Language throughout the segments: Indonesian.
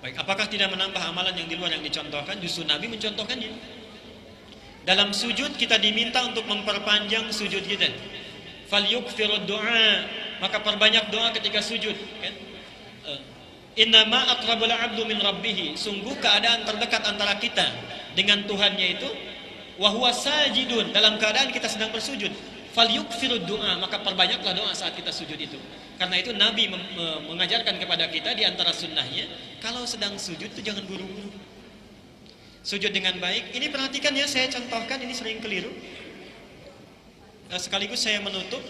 Baik, apakah tidak menambah amalan yang di luar yang dicontohkan? Justru Nabi mencontohkannya. Dalam sujud kita diminta untuk memperpanjang sujud kita. Falyukthirud du'a, maka perbanyak doa ketika sujud, kan? Innama aqrabul 'abdu min rabbih, sungguh keadaan terdekat antara kita dengan Tuhannya itu wa huwa sajidun, dalam keadaan kita sedang bersujud. Falyukthirud du'a, maka perbanyaklah doa saat kita sujud itu. Karena itu Nabi mengajarkan kepada kita di antara sunnahnya, kalau sedang sujud itu jangan buru-buru. Sujud dengan baik. Ini perhatikan ya, saya contohkan, ini sering keliru. Sekaligus saya menutup.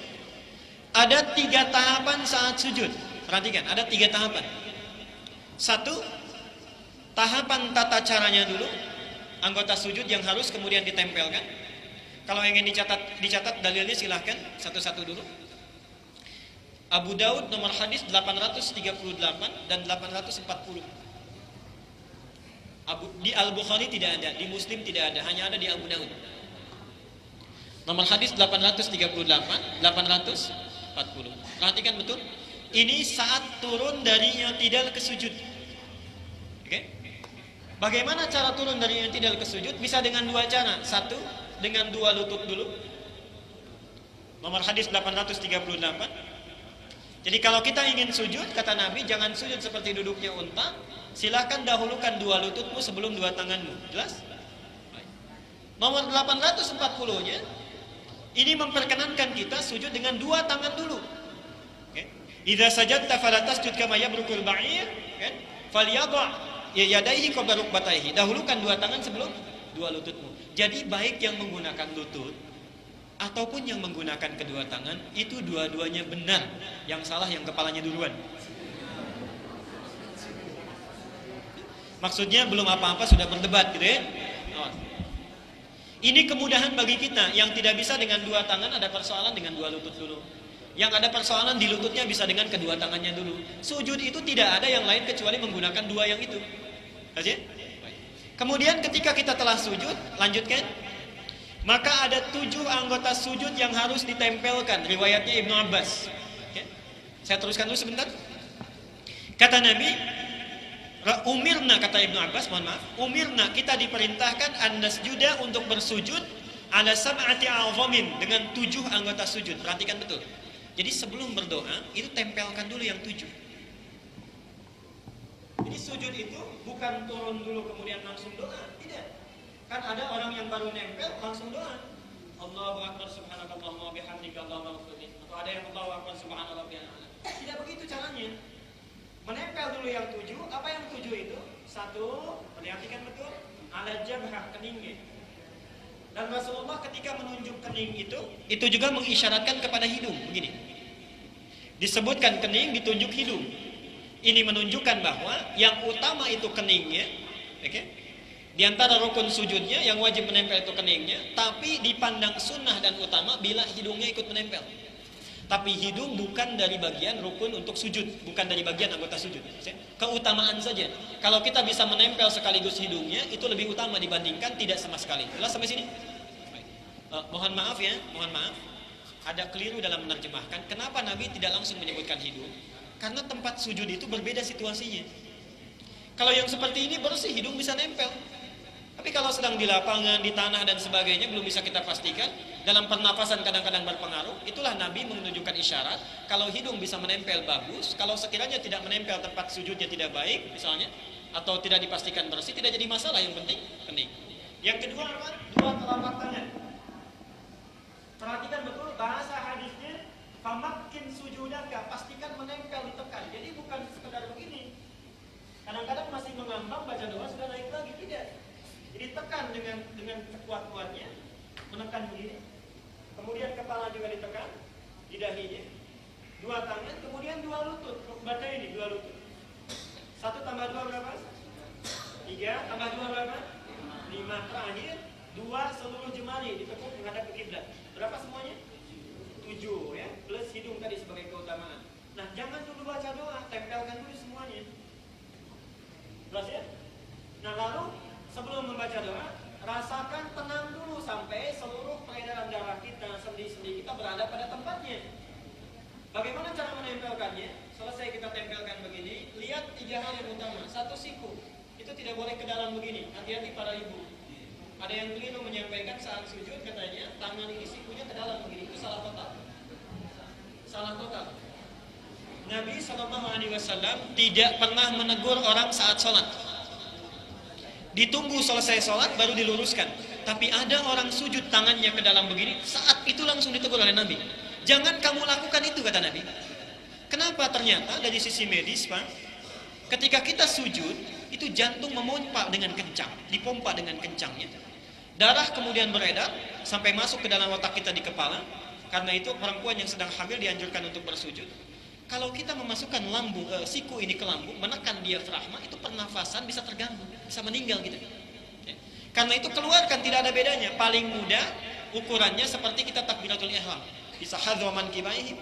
Ada 3 tahapan saat sujud. Perhatikan, ada 3 tahapan. 1, tahapan tata caranya dulu. Anggota sujud yang harus kemudian ditempelkan. Kalau ingin dicatat dalilnya silahkan satu-satu dulu. Abu Daud nomor hadis 838 dan 840. Di Al-Bukhari tidak ada, di Muslim tidak ada, hanya ada di Abu Daud. Nomor hadis 838, 840. Perhatikan betul. Ini saat turun dari i'tidal ke sujud. Oke? Bagaimana cara turun dari i'tidal ke sujud? Bisa dengan 2 cara. 1, dengan 2 lutut dulu. Nomor hadis 838. Jadi kalau kita ingin sujud, kata Nabi, jangan sujud seperti duduknya unta. Silakan dahulukan 2 lututmu sebelum 2 tanganmu. Jelas? Nomor 840-nya, ini memperkenankan kita sujud dengan 2 tangan dulu. Idza sajadta fala tasjud kama yabrukul ba'ir, kan? Falyadha yadayhi qabla rukbatayhi. Dahulukan 2 tangan sebelum 2 lututmu. Jadi baik yang menggunakan lutut ataupun yang menggunakan kedua tangan, itu dua-duanya benar. Yang salah yang kepalanya duluan. Maksudnya belum apa-apa sudah berdebat gitu ya. Ini kemudahan bagi kita. Yang tidak bisa dengan 2 tangan ada persoalan dengan 2 lutut dulu. Yang ada persoalan di lututnya bisa dengan kedua tangannya dulu. Sujud itu tidak ada yang lain kecuali menggunakan 2 yang itu. Kemudian ketika kita telah sujud, lanjutkan. Maka ada 7 anggota sujud yang harus ditempelkan. Riwayatnya Ibnu Abbas. Saya teruskan dulu sebentar. Kata Nabi, umirna, kata Ibnu Abbas, mohon maaf, umirna, kita diperintahkan an-nasjuda, untuk bersujud ala sab'ati a'zamin, dengan 7 anggota sujud. Perhatikan betul. Jadi sebelum berdoa, itu tempelkan dulu yang 7. Jadi sujud itu bukan turun dulu kemudian langsung doa, tidak. Kan ada orang yang baru nempel langsung doa. Allahu akbar subhanakallahumma wa bihamdika Allahumma ighfirli. Atau ada yang Allahu akbar subhanallah bihamdika. Tidak begitu caranya. Menempel dulu yang 7. Apa yang 7 itu? 1, perhatikan betul, ala jabhah, keningnya. Dan Rasulullah ketika menunjuk kening itu juga mengisyaratkan kepada hidung, begini. Disebutkan kening, ditunjuk hidung. Ini menunjukkan bahwa yang utama itu keningnya, oke? Di antara rukun sujudnya yang wajib menempel itu keningnya, tapi dipandang sunnah dan utama bila hidungnya ikut menempel. Tapi hidung bukan dari bagian rukun untuk sujud, bukan dari bagian anggota sujud. Keutamaan saja. Kalau kita bisa menempel sekaligus hidungnya, itu lebih utama dibandingkan tidak sama sekali. Jelas sampai sini? Mohon maaf ya, mohon maaf. Ada keliru dalam menerjemahkan. Kenapa Nabi tidak langsung menyebutkan hidung? Karena tempat sujud itu berbeda situasinya. Kalau yang seperti ini bersih, hidung bisa nempel. Tapi kalau sedang di lapangan, di tanah dan sebagainya, belum bisa kita pastikan. Dalam pernapasan kadang-kadang berpengaruh. Itulah Nabi menunjukkan isyarat. Kalau hidung bisa menempel, bagus. Kalau sekiranya tidak menempel, tempat sujudnya tidak baik misalnya, atau tidak dipastikan bersih, tidak jadi masalah. Yang penting kening. Yang kedua apa? 2 telapak tangan. Perhatikan betul bahasa hadisnya. Famakin sujudaka, pastikan menempel, ditekan. Jadi bukan sekedar begini. Kadang-kadang masih mengambang, baca doa sudah naik lagi, tidak. Jadi tekan dengan sekuat-kuatnya, menekan begini. Kemudian kepala juga ditekan, di dahinya. 2 tangan, kemudian 2 lutut. Baca ini 2 lutut. 1 tambah 2 berapa? 3 tambah 2 berapa? 5. Terakhir 2 seluruh jemari ditekuk menghadap ke kiblat. Berapa semuanya? 7 ya, plus hidung tadi sebagai keutamaan. Nah, jangan dulu baca doa, tempelkan dulu semuanya. Jelas ya? Nah, lalu sebelum membaca doa, rasakan tenang dulu sampai seluruh peredaran darah kita, sendi-sendi kita berada pada tempatnya. Bagaimana cara menempelkannya? Selesai kita tempelkan begini, lihat 3 hal yang utama. satu siku. Itu tidak boleh ke dalam begini. Hati-hati para ibu. Ada yang keliru menyampaikan saat sujud katanya tangan ini sikunya ke dalam begini. Itu salah total. Salah total. Nabi SAW tidak pernah menegur orang saat sholat. Ditunggu selesai sholat baru diluruskan. Tapi ada orang sujud tangannya ke dalam begini, saat itu langsung ditegur oleh Nabi. Jangan kamu lakukan itu, kata Nabi. Kenapa? Ternyata dari sisi medis, Pak, ketika kita sujud, itu jantung memompa dengan kencang, dipompa dengan kencangnya. Darah kemudian beredar sampai masuk ke dalam otak kita di kepala. Karena itu perempuan yang sedang hamil dianjurkan untuk bersujud. Kalau kita memasukkan siku ini ke lambung, menekan diafragma, itu pernafasan bisa terganggu, bisa meninggal gitu. Ya. Karena itu keluarkan, tidak ada bedanya. Paling mudah ukurannya seperti kita takbiratul ihram. Bisa hadwaman kibaihi,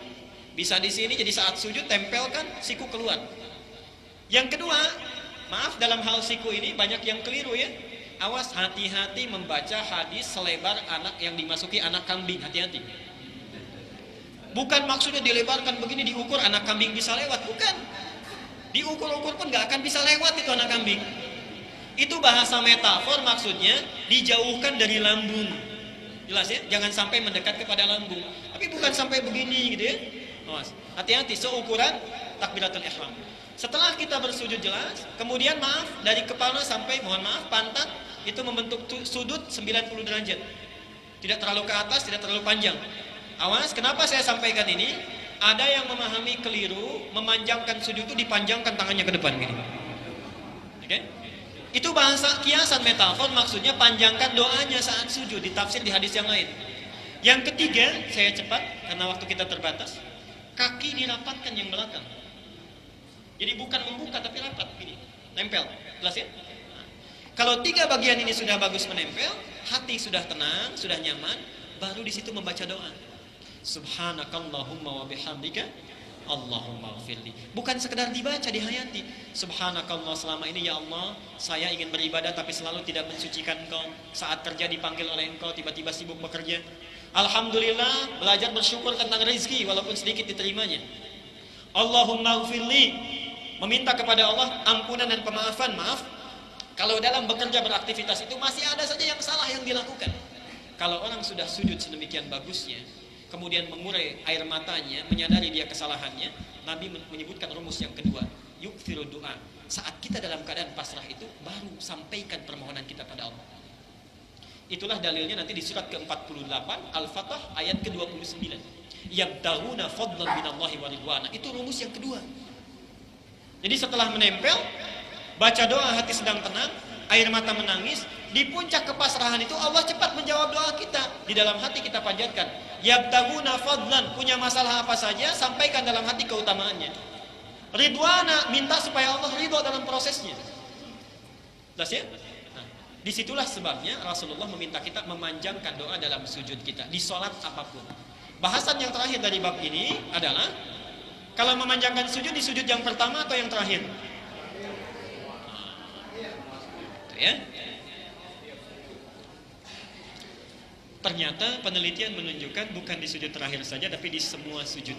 bisa di sini, jadi saat sujud tempelkan siku keluar. Yang kedua, maaf dalam hal siku ini banyak yang keliru ya. Awas, hati-hati membaca hadis selebar anak yang dimasuki anak kambing, hati-hati. Bukan maksudnya dilebarkan begini diukur anak kambing bisa lewat, bukan. Diukur-ukur pun nggak akan bisa lewat itu anak kambing. Itu bahasa metafor, maksudnya dijauhkan dari lambung. Jelas ya, jangan sampai mendekat kepada lambung. Tapi bukan sampai begini gitu ya. Awas, hati-hati seukuran takbiratul ihram. Setelah kita bersujud jelas, kemudian maaf dari kepala sampai pantat itu membentuk sudut 90 derajat. Tidak terlalu ke atas, tidak terlalu panjang. Awas, kenapa saya sampaikan ini? Ada yang memahami keliru, memanjangkan sujud itu dipanjangkan tangannya ke depan gini. Oke? Itu bahasa kiasan metafor, maksudnya panjangkan doanya saat sujud, ditafsir di hadis yang lain. Yang ketiga, saya cepat karena waktu kita terbatas. Kaki dirapatkan yang belakang. Jadi bukan membuka tapi rapat gini, nempel. Jelas ya? Nah, kalau tiga bagian ini sudah bagus menempel, hati sudah tenang, sudah nyaman, baru di situ membaca doa. Subhanakallahumma wa bihamdika Allahumma ighfirli. Bukan sekedar dibaca, dihayati. Subhanakallah, selama ini ya Allah saya ingin beribadah tapi selalu tidak mensucikan Engkau. Saat kerja dipanggil oleh Engkau, tiba-tiba sibuk bekerja. Alhamdulillah, belajar bersyukur tentang rezeki walaupun sedikit diterimanya. Allahumma ighfirli, meminta kepada Allah ampunan dan pemaafan. Maaf, kalau dalam bekerja beraktivitas itu masih ada saja yang salah yang dilakukan. Kalau orang sudah sujud sedemikian bagusnya, kemudian mengurai air matanya, menyadari dia kesalahannya, Nabi menyebutkan rumus yang kedua, yukthiru doa. Saat kita dalam keadaan pasrah itu, baru sampaikan permohonan kita pada Allah. Itulah dalilnya nanti di surat ke-48 Al-Fatah ayat ke-29. Yabtaguna fadlan minallahi wa ridwana. Itu rumus yang kedua. Jadi setelah menempel, baca doa hati sedang tenang, air mata menangis, di puncak kepasrahan itu Allah cepat menjawab doa kita. Di dalam hati kita panjatkan, yabtaguna fadlan, punya masalah apa saja, sampaikan dalam hati keutamaannya. Ridwana, minta supaya Allah ridho dalam prosesnya. Jelas ya? Nah, disitulah sebabnya Rasulullah meminta kita memanjangkan doa dalam sujud kita, di sholat apapun. Bahasan yang terakhir dari bab ini adalah, kalau memanjangkan sujud, di sujud yang pertama atau yang terakhir? Itu ya. Ternyata penelitian menunjukkan bukan di sujud terakhir saja, tapi di semua sujud.